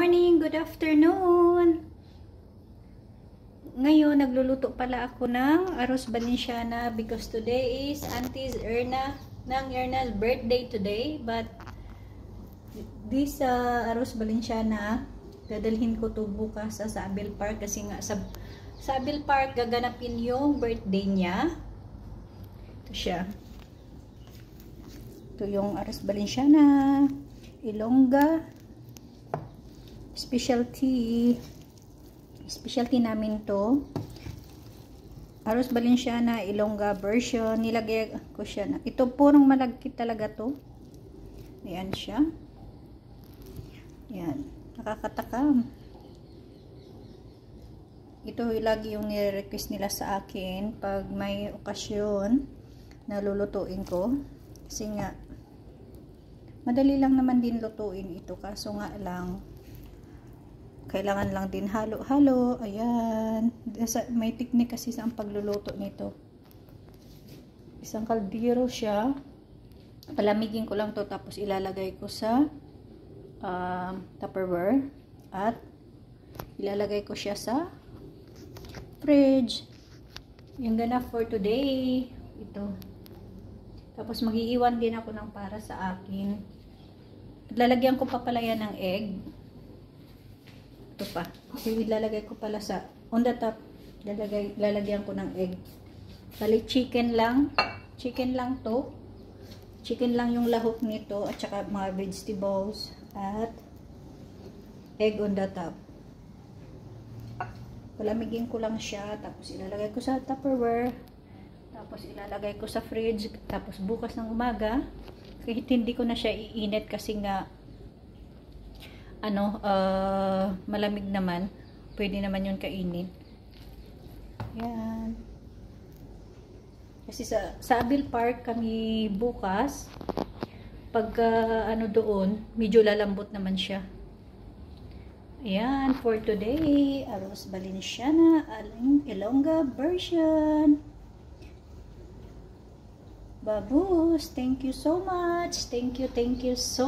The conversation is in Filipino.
morning, good afternoon. Ngayon, nagluluto pala ako ng arroz valenciana because today is Auntie's Erna's birthday today. But this arroz valenciana, dadalhin ko to bukas sa Abel Park kasi nga sa Abel Park gaganapin yung birthday niya. Ito siya. Ito yung arroz valenciana, Ilongga, specialty namin to. Arroz valenciana, Ilongga version. Nilagay ko siya na. Ito purong malagkit talaga to. Ayan siya. Ayan. Nakakatakam. Ito lagi yung nire-request nila sa akin pag may okasyon na lulutuin ko. Kasi nga, madali lang naman din lutuin ito. Kaso nga lang, kailangan lang din halo-halo. Ayan. May technique kasi sa pagluluto nito. Isang kaldero siya. Palamigin ko lang to tapos ilalagay ko sa Tupperware. At ilalagay ko siya sa fridge. Yung ganap for today. Ito. Tapos mag-iiwan din ako ng para sa akin. Lalagyan ko pa pala yan ng egg. Ito pa. Kasi ilalagay ko pala sa on the top. Lalagyan ko ng egg. Bali chicken lang. Chicken lang to. Chicken lang yung lahok nito at saka mga vegetables at egg on the top. Palamigin ko lang siya tapos ilalagay ko sa Tupperware. Tapos ilalagay ko sa fridge. Tapos bukas ng umaga, kahit hindi ko na siya iinit kasi nga malamig naman. Pwede naman yun kainin. Yan. Kasi sa Abel Park kami bukas. Pagka doon, medyo lalambot naman siya. Ayan, for today, arroz valenciana, Ilongga version. Babus, thank you so much. Thank you so much.